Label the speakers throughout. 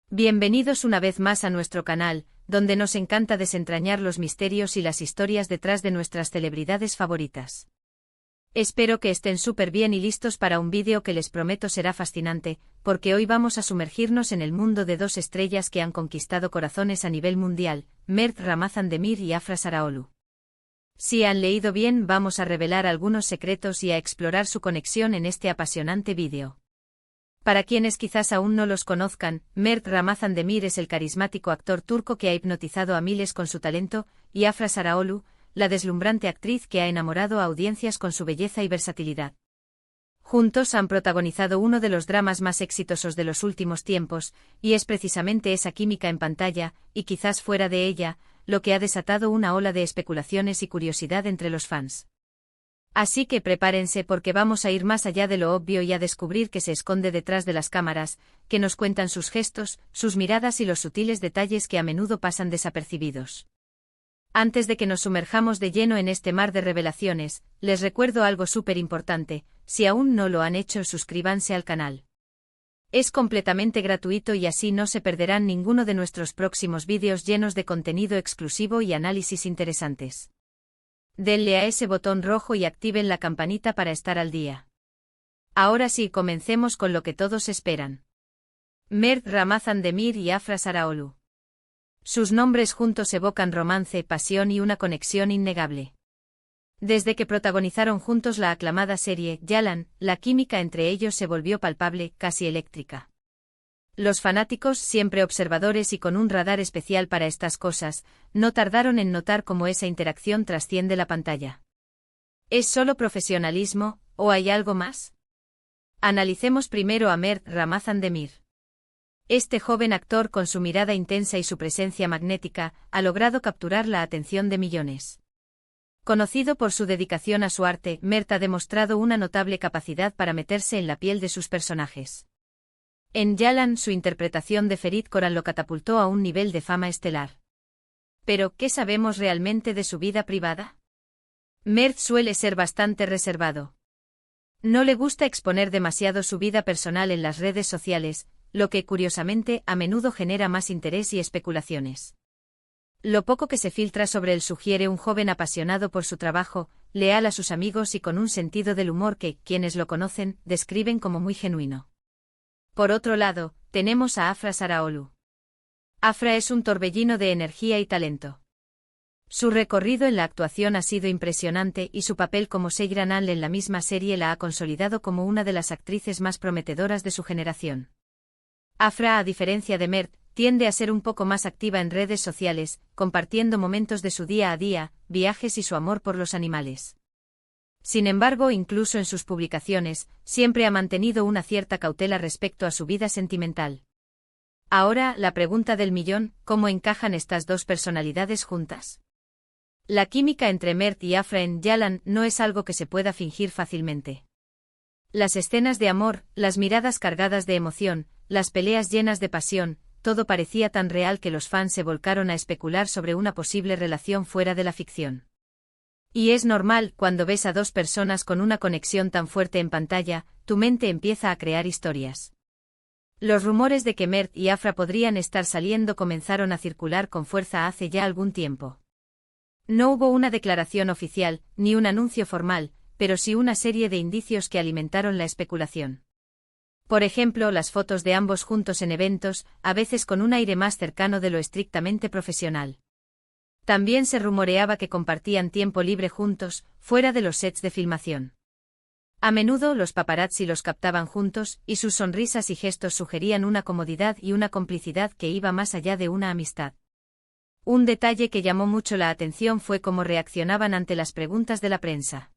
Speaker 1: Bienvenidos una vez más a nuestro canal, donde nos encanta desentrañar los misterios y las historias detrás de nuestras celebridades favoritas. Espero que estén súper bien y listos para un vídeo que les prometo será fascinante, porque hoy vamos a sumergirnos en el mundo de dos estrellas que han conquistado corazones a nivel mundial, Mert Ramazan Demir y Afra Saraaolu. Si han leído bien, vamos a revelar algunos secretos y a explorar su conexión en este apasionante vídeo. Para quienes quizás aún no los conozcan, Mert Ramazan Demir es el carismático actor turco que ha hipnotizado a miles con su talento, y Afra Saraaolu, la deslumbrante actriz que ha enamorado a audiencias con su belleza y versatilidad. Juntos han protagonizado uno de los dramas más exitosos de los últimos tiempos, y es precisamente esa química en pantalla, y quizás fuera de ella, lo que ha desatado una ola de especulaciones y curiosidad entre los fans. Así que prepárense porque vamos a ir más allá de lo obvio y a descubrir qué se esconde detrás de las cámaras, que nos cuentan sus gestos, sus miradas y los sutiles detalles que a menudo pasan desapercibidos. Antes de que nos sumerjamos de lleno en este mar de revelaciones, les recuerdo algo súper importante: si aún no lo han hecho, suscríbanse al canal. Es completamente gratuito y así no se perderán ninguno de nuestros próximos vídeos llenos de contenido exclusivo y análisis interesantes. Denle a ese botón rojo y activen la campanita para estar al día. Ahora sí, comencemos con lo que todos esperan. Mert Ramazan Demir y Afra Saraaolu. Sus nombres juntos evocan romance, pasión y una conexión innegable. Desde que protagonizaron juntos la aclamada serie Yalan, la química entre ellos se volvió palpable, casi eléctrica. Los fanáticos, siempre observadores y con un radar especial para estas cosas, no tardaron en notar cómo esa interacción trasciende la pantalla. ¿Es solo profesionalismo, o hay algo más? Analicemos primero a Mert Ramazan Demir. Este joven actor, con su mirada intensa y su presencia magnética, ha logrado capturar la atención de millones. Conocido por su dedicación a su arte, Mert ha demostrado una notable capacidad para meterse en la piel de sus personajes. En Yalan, su interpretación de Ferit Koran lo catapultó a un nivel de fama estelar. Pero, ¿qué sabemos realmente de su vida privada? Mert suele ser bastante reservado. No le gusta exponer demasiado su vida personal en las redes sociales, lo que curiosamente a menudo genera más interés y especulaciones. Lo poco que se filtra sobre él sugiere un joven apasionado por su trabajo, leal a sus amigos y con un sentido del humor que, quienes lo conocen, describen como muy genuino. Por otro lado, tenemos a Afra Saraaolu. Afra es un torbellino de energía y talento. Su recorrido en la actuación ha sido impresionante y su papel como Seyran Al en la misma serie la ha consolidado como una de las actrices más prometedoras de su generación. Afra, a diferencia de Mert, tiende a ser un poco más activa en redes sociales, compartiendo momentos de su día a día, viajes y su amor por los animales. Sin embargo, incluso en sus publicaciones, siempre ha mantenido una cierta cautela respecto a su vida sentimental. Ahora, la pregunta del millón: ¿cómo encajan estas dos personalidades juntas? La química entre Mert y Afra en Yalan no es algo que se pueda fingir fácilmente. Las escenas de amor, las miradas cargadas de emoción, las peleas llenas de pasión, todo parecía tan real que los fans se volcaron a especular sobre una posible relación fuera de la ficción. Y es normal: cuando ves a dos personas con una conexión tan fuerte en pantalla, tu mente empieza a crear historias. Los rumores de que Mert y Afra podrían estar saliendo comenzaron a circular con fuerza hace ya algún tiempo. No hubo una declaración oficial, ni un anuncio formal, pero sí una serie de indicios que alimentaron la especulación. Por ejemplo, las fotos de ambos juntos en eventos, a veces con un aire más cercano de lo estrictamente profesional. También se rumoreaba que compartían tiempo libre juntos, fuera de los sets de filmación. A menudo los paparazzi los captaban juntos, y sus sonrisas y gestos sugerían una comodidad y una complicidad que iba más allá de una amistad. Un detalle que llamó mucho la atención fue cómo reaccionaban ante las preguntas de la prensa.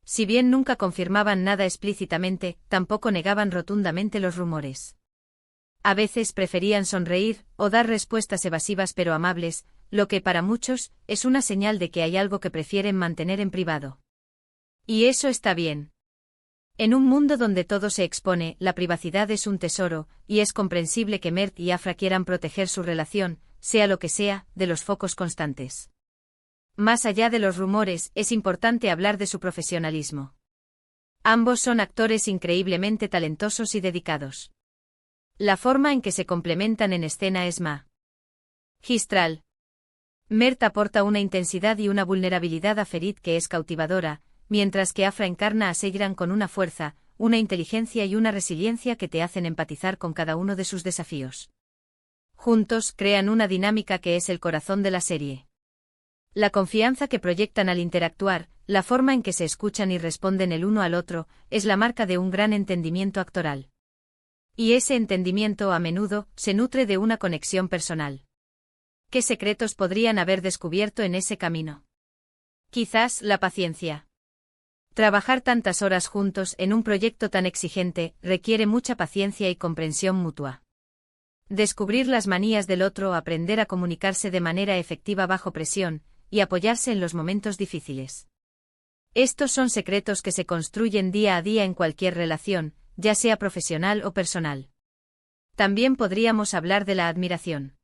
Speaker 1: Si bien nunca confirmaban nada explícitamente, tampoco negaban rotundamente los rumores. A veces preferían sonreír, o dar respuestas evasivas pero amables, lo que para muchos es una señal de que hay algo que prefieren mantener en privado. Y eso está bien. En un mundo donde todo se expone, la privacidad es un tesoro, y es comprensible que Mert y Afra quieran proteger su relación, sea lo que sea, de los focos constantes. Más allá de los rumores, es importante hablar de su profesionalismo. Ambos son actores increíblemente talentosos y dedicados. La forma en que se complementan en escena es magistral. Mert aporta una intensidad y una vulnerabilidad a Ferit que es cautivadora, mientras que Afra encarna a Seyran con una fuerza, una inteligencia y una resiliencia que te hacen empatizar con cada uno de sus desafíos. Juntos crean una dinámica que es el corazón de la serie. La confianza que proyectan al interactuar, la forma en que se escuchan y responden el uno al otro, es la marca de un gran entendimiento actoral. Y ese entendimiento a menudo se nutre de una conexión personal. ¿Qué secretos podrían haber descubierto en ese camino? Quizás la paciencia. Trabajar tantas horas juntos en un proyecto tan exigente requiere mucha paciencia y comprensión mutua. Descubrir las manías del otro, aprender a comunicarse de manera efectiva bajo presión, y apoyarse en los momentos difíciles. Estos son secretos que se construyen día a día en cualquier relación, ya sea profesional o personal. También podríamos hablar de la admiración.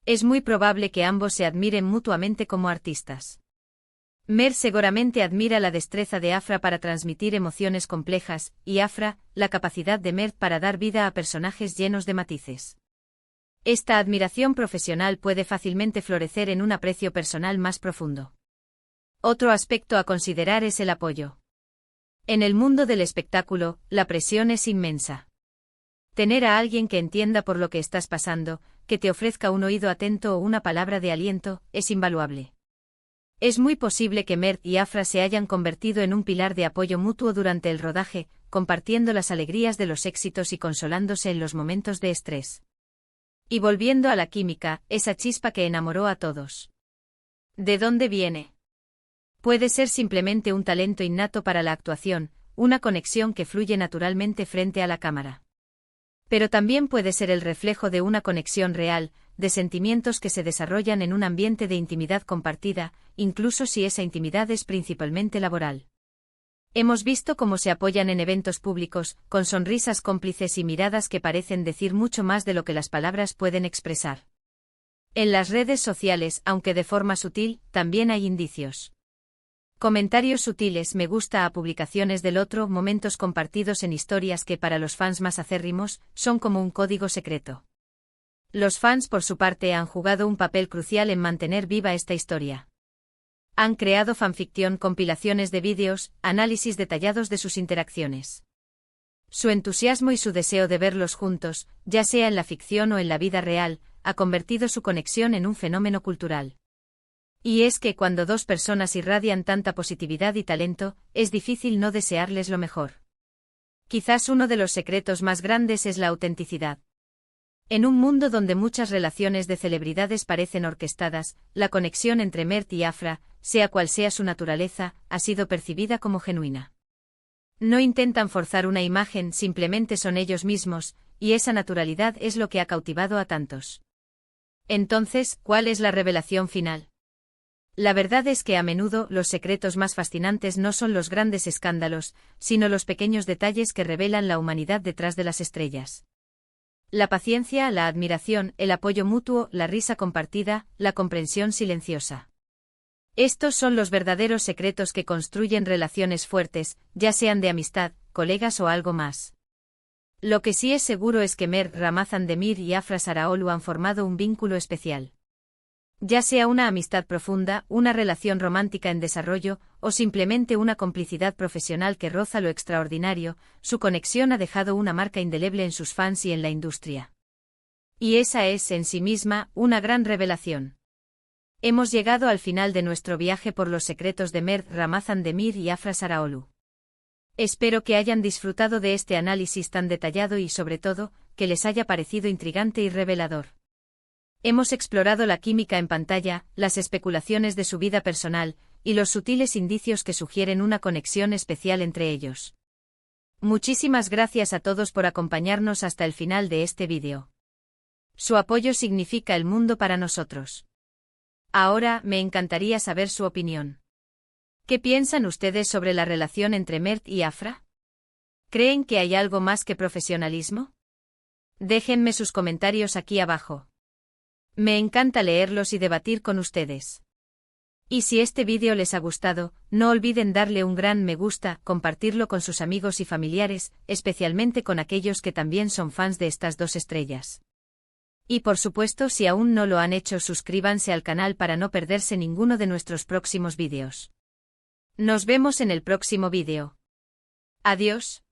Speaker 1: Es muy probable que ambos se admiren mutuamente como artistas. Mert seguramente admira la destreza de Afra para transmitir emociones complejas, y Afra, la capacidad de Mert para dar vida a personajes llenos de matices. Esta admiración profesional puede fácilmente florecer en un aprecio personal más profundo. Otro aspecto a considerar es el apoyo. En el mundo del espectáculo, la presión es inmensa. Tener a alguien que entienda por lo que estás pasando, que te ofrezca un oído atento o una palabra de aliento, es invaluable. Es muy posible que Mert y Afra se hayan convertido en un pilar de apoyo mutuo durante el rodaje, compartiendo las alegrías de los éxitos y consolándose en los momentos de estrés. Y volviendo a la química, esa chispa que enamoró a todos. ¿De dónde viene? Puede ser simplemente un talento innato para la actuación, una conexión que fluye naturalmente frente a la cámara. Pero también puede ser el reflejo de una conexión real, de sentimientos que se desarrollan en un ambiente de intimidad compartida, incluso si esa intimidad es principalmente laboral. Hemos visto cómo se apoyan en eventos públicos, con sonrisas cómplices y miradas que parecen decir mucho más de lo que las palabras pueden expresar. En las redes sociales, aunque de forma sutil, también hay indicios. Comentarios sutiles, me gusta a publicaciones del otro, momentos compartidos en historias que para los fans más acérrimos, son como un código secreto. Los fans por su parte han jugado un papel crucial en mantener viva esta historia. Han creado fanficción, compilaciones de vídeos, análisis detallados de sus interacciones. Su entusiasmo y su deseo de verlos juntos, ya sea en la ficción o en la vida real, ha convertido su conexión en un fenómeno cultural. Y es que cuando dos personas irradian tanta positividad y talento, es difícil no desearles lo mejor. Quizás uno de los secretos más grandes es la autenticidad. En un mundo donde muchas relaciones de celebridades parecen orquestadas, la conexión entre Mert y Afra, sea cual sea su naturaleza, ha sido percibida como genuina. No intentan forzar una imagen, simplemente son ellos mismos, y esa naturalidad es lo que ha cautivado a tantos. Entonces, ¿cuál es la revelación final? La verdad es que a menudo los secretos más fascinantes no son los grandes escándalos, sino los pequeños detalles que revelan la humanidad detrás de las estrellas. La paciencia, la admiración, el apoyo mutuo, la risa compartida, la comprensión silenciosa. Estos son los verdaderos secretos que construyen relaciones fuertes, ya sean de amistad, colegas o algo más. Lo que sí es seguro es que Mert Ramazan Demir y Afra Saraolu han formado un vínculo especial. Ya sea una amistad profunda, una relación romántica en desarrollo, o simplemente una complicidad profesional que roza lo extraordinario, su conexión ha dejado una marca indeleble en sus fans y en la industria. Y esa es, en sí misma, una gran revelación. Hemos llegado al final de nuestro viaje por los secretos de Mert Ramazan Demir y Afra Saraolu. Espero que hayan disfrutado de este análisis tan detallado y, sobre todo, que les haya parecido intrigante y revelador. Hemos explorado la química en pantalla, las especulaciones de su vida personal, y los sutiles indicios que sugieren una conexión especial entre ellos. Muchísimas gracias a todos por acompañarnos hasta el final de este vídeo. Su apoyo significa el mundo para nosotros. Ahora, me encantaría saber su opinión. ¿Qué piensan ustedes sobre la relación entre Mert y Afra? ¿Creen que hay algo más que profesionalismo? Déjenme sus comentarios aquí abajo. Me encanta leerlos y debatir con ustedes. Y si este vídeo les ha gustado, no olviden darle un gran me gusta, compartirlo con sus amigos y familiares, especialmente con aquellos que también son fans de estas dos estrellas. Y por supuesto, si aún no lo han hecho, suscríbanse al canal para no perderse ninguno de nuestros próximos vídeos. Nos vemos en el próximo vídeo. Adiós.